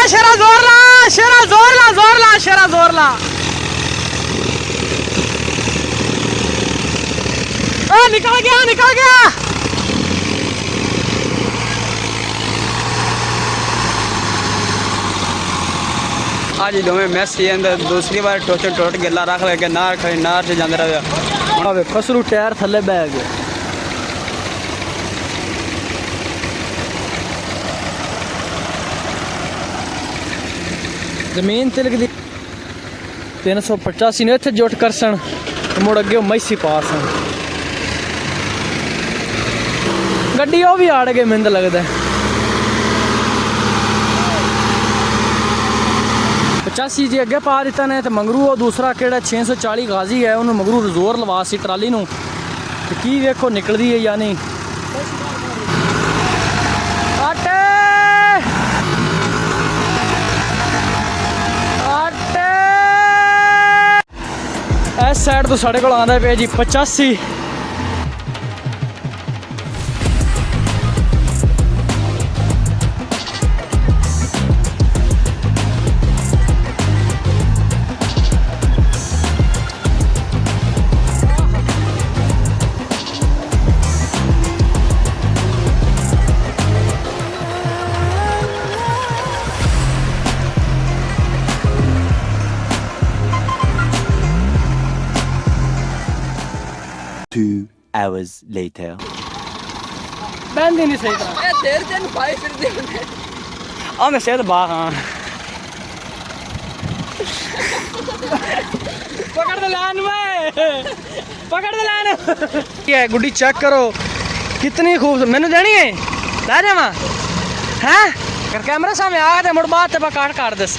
शेरा जोर ला, शेरा जोर ला, जोर ला, शेरा जोर ला। निकल गया, निकल गया। आज दोवें मैसी अंदर दूसरी बार टोट गिला रख लगे नार खड़ी नार से जाते रहे खसरू टायर थले बह गए। जमीन तिलक दी 385 ने इत्थे जुट कर सन मुड़ अगे मैसी पास सन गड्डी वो भी आड़ गए मैनू लगता है 85 जी अगे पा दिता ने तो मंगरू वो दूसरा केड़ा 640 गाजी है उन्होंने मंगरू जोर लवा सी ट्राली नूं की वेखो निकलदी है या नहीं। इस साइड तो साढ़े को आंदा पे जी 85 2 hours later. बहन नहीं सही तरह देर दिन भाई फिर दे मैं सेहत बाग हाँ पकड़ दे लान में पकड़ दे लान क्या है गुड्डी चेक करो कितनी खूबसूरत मैंने देनी है ला जावा हैं अगर कैमरा सामने आ गया मुड़ बात ते काट काट दस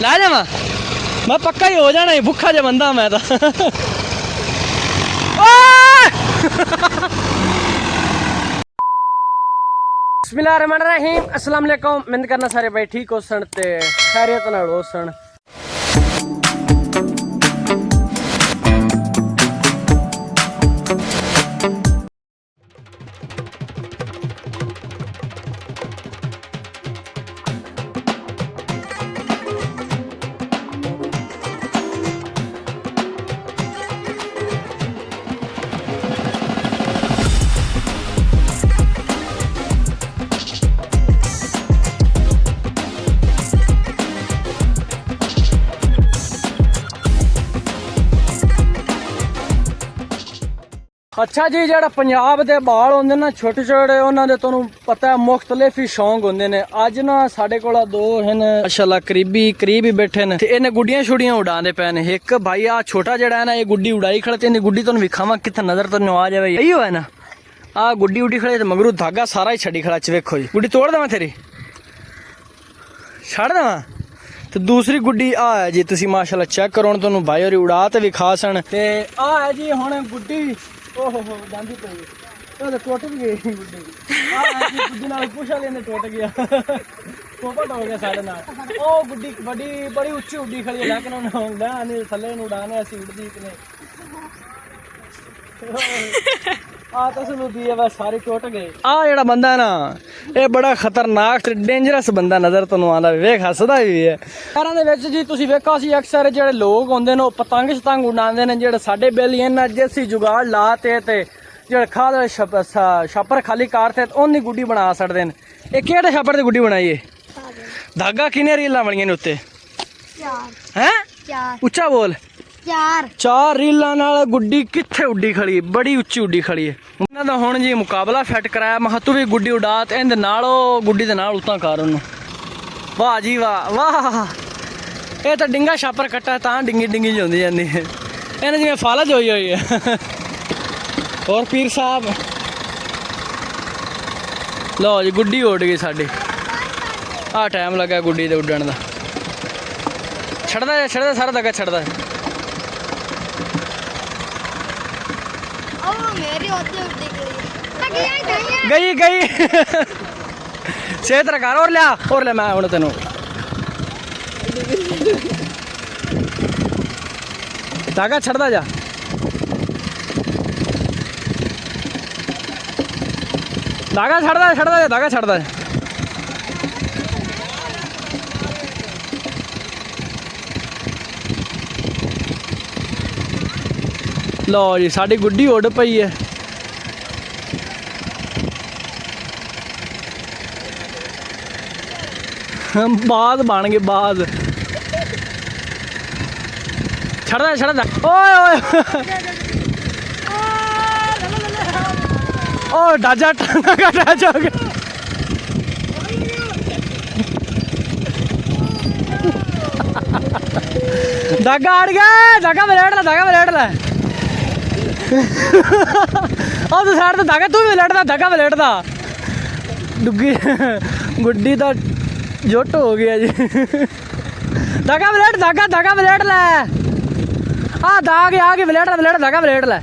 ला जावा मैं पक्का ही हो जाना ही भुखा जा बंदा मैं तो बिस्मिल्लाहिर्रहमानिर्रहीम अस्सलाम वालेकुम उम्मीद करना सारे भाई ठीक हो सन ते खैरियत नाल हो सन। अच्छा जी जो पंजाब के बाल होंगे ना छोटे छोटे उन्होंने तुहानू पता है मुख्तलिफ ही शौक होंगे ने अज ना साढ़े कोल दो हैं माशाअल्लाह करीब ही बैठे ने इन्हें गुड्डियां शुड़ियां उड़ाते पे ने एक भाई आ छोटा जड़ा है ना ये गुड्डी उड़ाई खड़े ते गुड्डी तुहानू विखावा कितने नजर तुहानू आ जाए यही है ना आ गुड्डी उड़ी खड़े तो मगरू धागा सारा ही छड़ी खड़ा वेखो जी गुड्डी तोड़ देवा तेरी छड़ देवा तो दूसरी गुड्डी आ है जी तुसी माशाअल्लाह चेक करो तुहानू भाई होरी उड़ा ते विखा सन ते आ है जी हुण गुड्डी ओहो डांदी पई तो टूट भी गई गुड्डी गुड्डी नाल पुछा लेने टूट गया पोपट हो गया साढ़े नाल ओ गुड्डी बड़ी बड़ी उच्ची उड्डी खड़ी है लेकिन उन्होंने थले उड़ाने ऐसी उड़दी इतने आ तो सुनो दी है बस सारी टूट गई आ जेड़ा बंदा है ना ये बड़ा खतरनाक ते डेंजरस बंदा नजर तुहानू आंदा वेख हसदा भी है घरां दे विच जी तुसीं वेखो सी अक्सर जेड़े लोग होंदे ने पतंग शतंग उड़ांदे ने जेड़े साडे बेलियन जैसी जुगाड़ लाते ते जेड़े खाद छापर खाली कारते ओनी गुड्डी बना छड़दे ने ये केड़े छापर दी गुड्डी बनाई है धागा किने रीलां बणियां ने उत्ते हैं उच्चा बोल चार रीलां नाल गुड्डी कित्थे उड्डी खड़ी बड़ी उच्ची उड्डी खड़ी है उन्हां दा हुण जी मुकाबला फिट कराया मैं तू भी गुड्डी उड़ा ते इहदे नाल गुड्डी दे नाल उतां कर उन्नू वाह जी वाह वाह ये तो डिंगा छापर कट्टा तां डिंगी डिंगी जोंदी जांदी है इन्हें जिवें फालज होई होई है और पीर साहब लो जी गुड्डी उड़ गई साडी आ टाइम लगा गुड्डी दे उड्डण दा छड़दा सारा दगा छड़दा गई सेहत रखा और लिया मैं हूँ तेन धागा छड़दा जा धागा छड़दा जा धागा छड़दा ਲਓ ਜੀ ਸਾਡੀ ਗੁੱਡੀ ਉੱਡ ਪਈ ਹੈ। ਬਾਜ਼ ਬਣ ਗਏ ਬਾਜ਼। ਛੱਡਦਾ ਛੱਡਦਾ ਓਏ ਓਏ ਓ ਡਾਜਾ ਟਾਂਗਾ ਕਾ ਡਾਜਾ ਹੋ ਗਿਆ। धागा अड़ गया। धागा बलेट ला धागा बलेट ला तू साइड तो धागा तू भी बलेटदा धागा बलेटदा डुग्गी गुड्डी तो जुट हो गया जी। धागा बलेट धागा धागा बलेट लै दाग आ गई बलेट बलेट धागा बलेट लै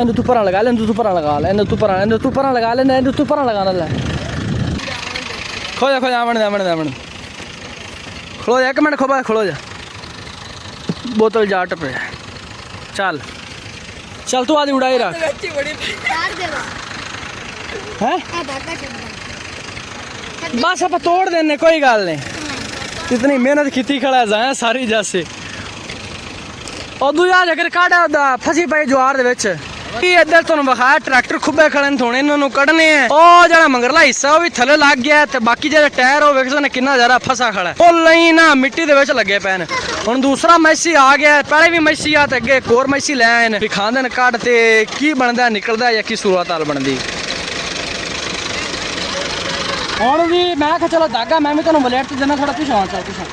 इन्हू तू परा लगा ले तू परा लगा ले इन्हू तू परा लगा ले इन्हू तू परा लगा ले खो जा आमन आमन आमन खलो जा एक मिनट खलो जा बोतल जाट पे चल चल तू आदि उड़ाई रख है बस आप तोड़ देने कोई गल नहीं इतनी मेहनत की खड़ा जाए सारी जैसे उदू याद अगर काढ़ा फसी पाई ज्वार दे विच इधर तुहानू विखाया ट्रैक्टर खुब्बे खड़े ने थोड़े इन्होंने कढ़ने हैं ओ जरा मंगरला हिस्सा वो भी थले लग गया ते बाकी जो टायर हो वेखो ने कितना ज्यादा फसा खड़ा है ओ नहीं ना मिट्टी दे विच लगे पे ने हुण दूसरा मैसी आ गया पहले भी मैसी आ ते अगे एक और मैसी ले आए ने भी खांदे ने कढ़ ते की बनदा निकलदा या की सूरत हाल बनदी हुण भी मैं कहा चलो धागा मैं भी तुहानू बुलेट ते देना थोड़ा पिछां चल पिछां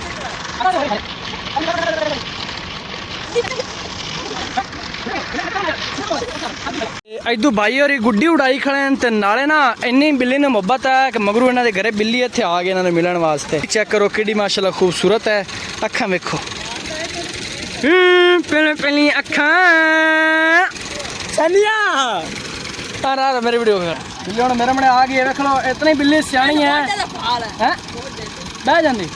इदू भाई और गुड्डी उड़ाई खड़े ते नाले ना इन्नी बिल्ली ने मुहब्बत है कि मगरू इन्हों के घरे बिल्ली इत्थे आ गए इन्होंने मिलने वास्ते चेक करो कि माशाल्लाह खूबसूरत है अखा वेखो पहले पहली अखा चलिया मेरी वीडियो बिल्ली हम मेरे मने आ गई वेख लो इतनी बिल्ली सियाणी है बह जाती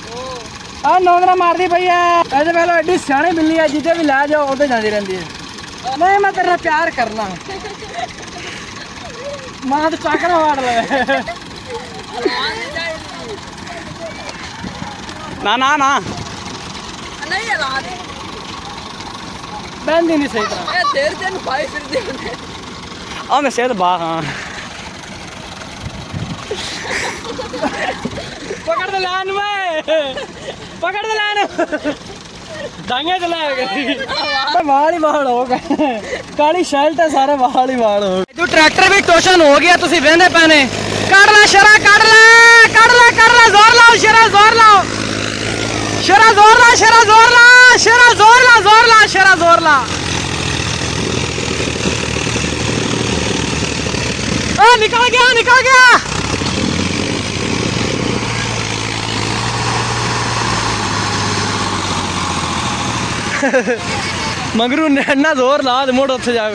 आ नौंदरा मारती पई है ऐसे वेख लो एडी सियाणी बिल्ली है जिते भी लै जाओ उधर जाती रहती है नहीं मैं तेरा प्यार करना मां तो चाकरा वाड़ ले ना ना ना नहीं है रात बंदी नहीं सही तरह ए तेरे दिन भाई फिर दे आ मैं सेहत बा हां पकड़ दे लान में पकड़ दे लान दांगे चलाएगा वाल ही वाल हो गए काली शर्ट है सारे वाल ही वाल हो गए ट्रैक्टर भी टोशन हो गया तुसी वेंदे पैने कड़ ला शरा कड़ ला जोर लाओ शरा जोर लाओ शरा जोर ला शरा जोर ला शरा जोर ला जोर ला शरा जोर ला ओ निकल गया मगरू ने जोर ला मुड़ उ जाए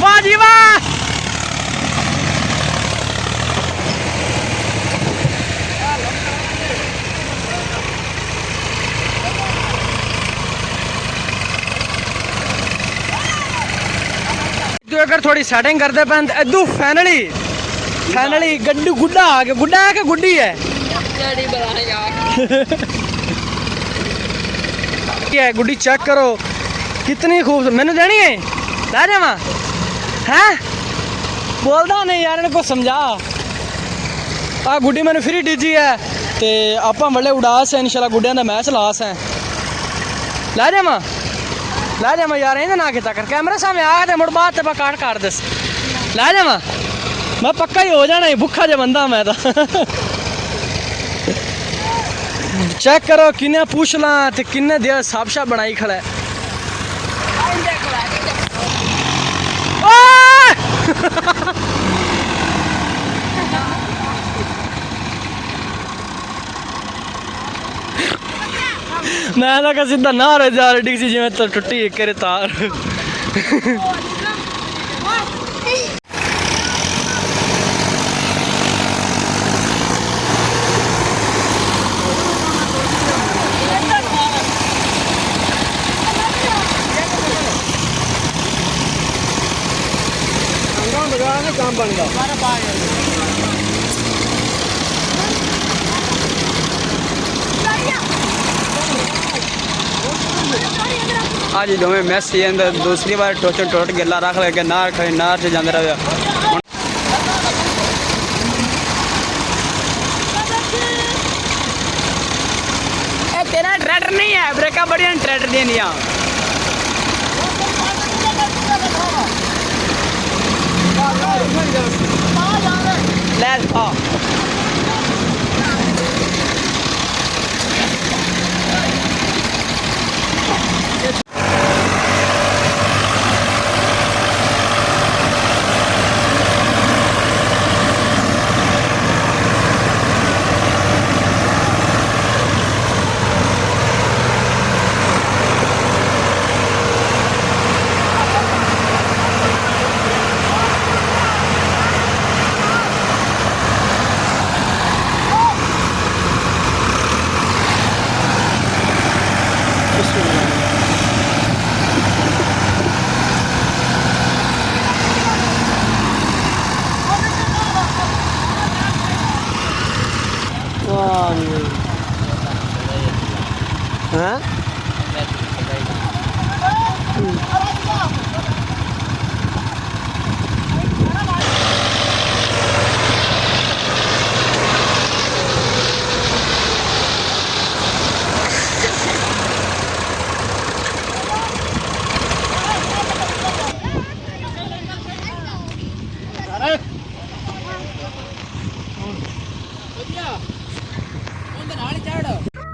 वाह जी वाह तो अगर थोड़ी सेटिंग करते पे इदू फाइनली गड्डू गुड्डा आ गया गुड्डा है कि गुड्डी है क्या गुड्डी चेक करो कितनी खूबसूरत मैंने देनी है ला जावा हैं बोलता नहीं यार इनको समझा आ गुड्डी मैंने फ्री डीजी है ते आपां बड़े उड़ास है इंशाल्लाह गुड्डियां दा मैच लास है ला जावा यार इन्हें ना किता कर कैमरे सामने आ ते मुड़ बात ते काट दस ला जावा मैं पक्का ही हो जाना भुखा जो बंदा मैं तो चेक करो किन्ने पूछ ला ते किन्ने दिया साबशा बनाई खड़ा है मैं तो सीधा ना रह जा रही सी जिमें तो टुटी करे तार काम बन गया आज दोवें मैसी अंदर दूसरी बार टोट गिला रख लगे नार खड़े नार से जाते रहे तेरा ट्रैक्टर नहीं है ब्रेका बढ़िया ट्रैक्टर दे दिया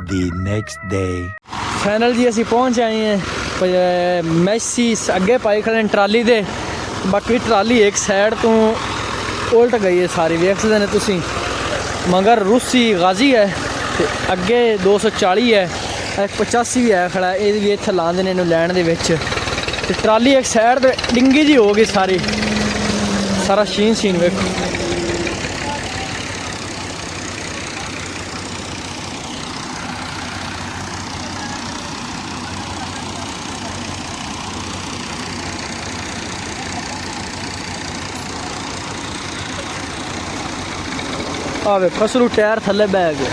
The next day. ਫਾਈਨਲ ਜੀ ਅਸੀਂ ਪਹੁੰਚ ਆਏ ਹਾਂ ਮੈਸੀ ਅੱਗੇ ਪਾਈ ਖੜੇ ਨੇ ਟਰਾਲੀ ਦੇ ਬਾਕੀ ਟਰਾਲੀ ਇੱਕ ਸਾਈਡ ਤੋਂ ਉਲਟ ਗਈ ਹੈ ਸਾਰੀ ਵੇਖ ਸਕਦੇ ਨੇ ਤੁਸੀਂ ਮਗਰ ਰੂਸੀ ਗਾਜ਼ੀ ਹੈ ਤੇ ਅੱਗੇ 240 ਹੈ ਇੱਕ 85 ਵੀ ਹੈ ਖੜਾ ਇਹ ਵੀ ਇੱਥੇ ਲਾਉਂਦੇ ਨੇ ਇਹਨੂੰ ਲੈਣ ਦੇ ਵਿੱਚ ਤੇ ਟਰਾਲੀ ਇੱਕ ਸਾਈਡ ਤੇ ਡਿੰਗੀ ਜੀ ਹੋ ਗਈ ਸਾਰੀ ਸਾਰਾ ਸੀਨ ਵੇਖੋ ਆਵੇ ਖਸਰੂ ਟਾਇਰ ਥੱਲੇ ਬਹਿ ਗਿਆ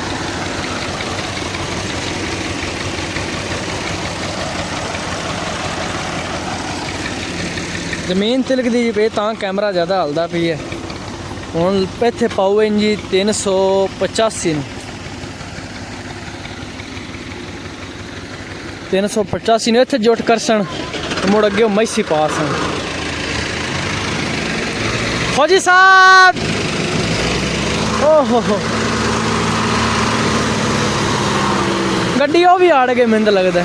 ਜ਼ਮੀਨ ਤਿਲਕਦੀ ਜੀ ਪਈ ਤਾਂ ਕੈਮਰਾ ਜ਼ਿਆਦਾ ਹਲਦਾ ਪਈ ਹੈ ਹੁਣ ਇੱਥੇ ਪਾਓ ਜੀ 385 ਨੂੰ 385 ਨੂੰ ਇੱਥੇ ਜੁਟ ਕਰਸਣ ਮੁੜ ਅੱਗੇ ਮੈਸੀ ਪਾਸ ਹਨ ਫੌਜੀ ਸਾਹਿਬ ਓਹੋ ਗੱਡੀ ਉਹ ਵੀ ਆੜ ਗਏ ਮੈਨੂੰ ਲੱਗਦਾ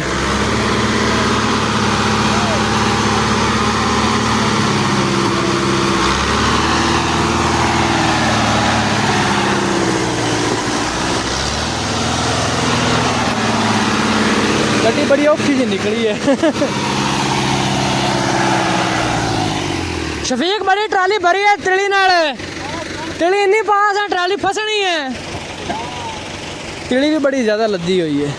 ਗੱਡੀ ਬੜੀ ਔਖੀ ਜਿਹੀ ਨਿਕਲੀ ਹੈ ਸ਼ਫੀਕ ਬੜੀ ਟਰਾਲੀ ਭਰੀ ਹੈ ਤਿਲੀ ਨਾਲ तिली इन्नी पास है ट्राली फसनी है तिली भी बड़ी ज़्यादा लद्दी हुई है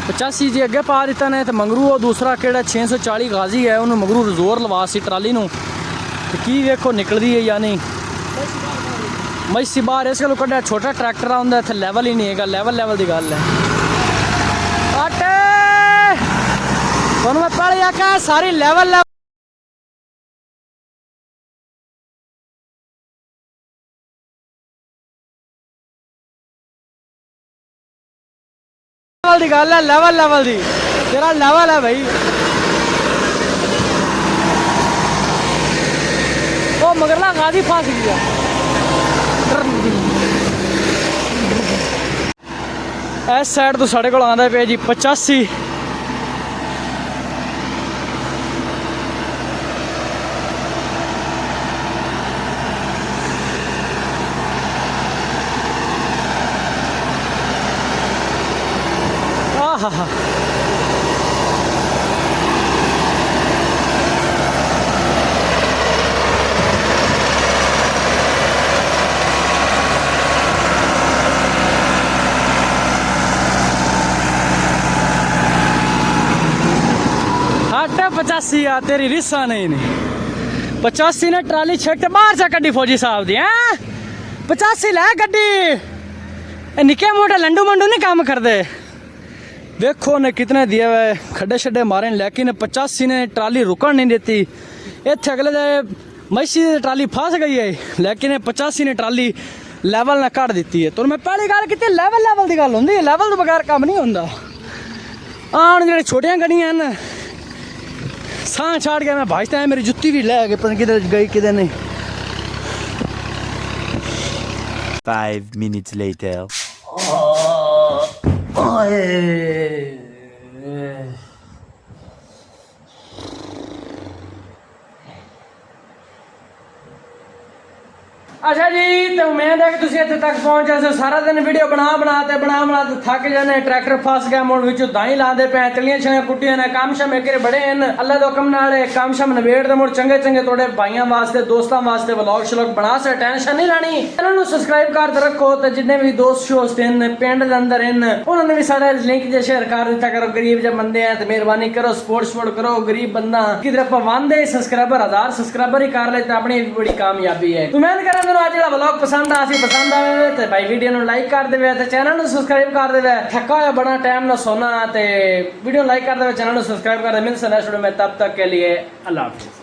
पचासी जी अगे पा दिता ने तो मंगरू वो दूसरा केड़ा 640 गाजी है उन्होंने मंगरू जोर लवा सी ट्राली नूं ते की वेखो निकलदी है या नहीं मैसी बाहर इस गल कड्ढिया छोटा ट्रैक्टर आंदा इत्थे लैवल ही नहीं हैगा लैवल दी गल है आटे तुहानूं मैं पहले आख्या सारी लैवल दी गल है लैवल दी तेरा लैवल है भाई वो मगरला गादी फंस गया ਇਸ ਸਾਈਡ ਤੋਂ ਸਾਡੇ ਕੋਲ ਆਉਂਦਾ ਪਿਆ ਜੀ 85। ਆਹਾ 85 ਆ तेरी रिसा नहीं 85 ने ट्राली छेक ते बाहर से कड्डी फौजी साहब दी हैं 85 लै गड्डी निके मोटे लंडू मंडू नहीं काम करते देखो ने कितने दिए हुए खड्डे शड्डे मारे लेकिन 85 ने ट्राली रुकन नहीं देती इतने अगले दे मच्छी की ट्राली फस गई है लेकिन 85 ने ट्राली लेवल ने कट दी है तो मैं पहली गल की लेवल की गल होंगी लेवल तो बगैर काम नहीं होंगे आन जो छोटिया गड्डियां हैं साह छाड़ गया मैं भाजता है मेरी जुत्ती भी ले गए पता किधर गई किधर नहीं 5 minutes later. अच्छा जी तो उम्मीद है कि तुम इतने तक पहुंच जाओ सारा दिन वीडियो बना ते थक जाने ट्रैक्टर फस गया मुड़ विचों दाई लाते पे तलियां छलियां कुट्टियां ने काम शम मेरे बड़े हैं अल्लाह दे हुक्म नाल काम शम नवेड़ दे मुड़ चंगे चंगे थोड़े भाइयों वास्ते दोस्तों वास्ते व्लॉग श्लॉग बना से टेंशन नहीं लानी चैनल नूं सब्सक्राइब कर रखो ते जिन्ने भी दोस्त शोस्त हैं पिंड दे अंदर हैं उन्होंने भी सारा लिंक जे शेयर कर दिता करो गरीब जे बंदे हैं ते मेहरबानी करो सपोर्ट करो गरीब बंदा किधर आप वांदे सब्सक्राइबर 1000 सब्सक्राइबर ही कर ले तो अपनी बड़ी कामयाबी है तो मैं करा आज जो व्लॉग पसंद आवे तो भाई वीडियो ਨੂੰ ਲਾਈਕ ਕਰ ਦੇਵੇ ਤੇ ਚੈਨਲ ਨੂੰ ਸਬਸਕ੍ਰਾਈਬ ਕਰ ਦੇਵੇ ਥੱਕਾ ਹੋਇਆ ਬੜਾ ਟਾਈਮ ਨਾਲ ਸੋਨਾ ਤੇ ਵੀਡੀਓ ਲਾਈਕ ਕਰ ਦੇਵੇ ਚੈਨਲ ਨੂੰ ਸਬਸਕ੍ਰਾਈਬ ਕਰ ਦੇ ਮਿਲਦੇ ਨੈਕਸਟ ਵੀਡੀਓ में तब तक के लिए अल्लाह हाफिज़।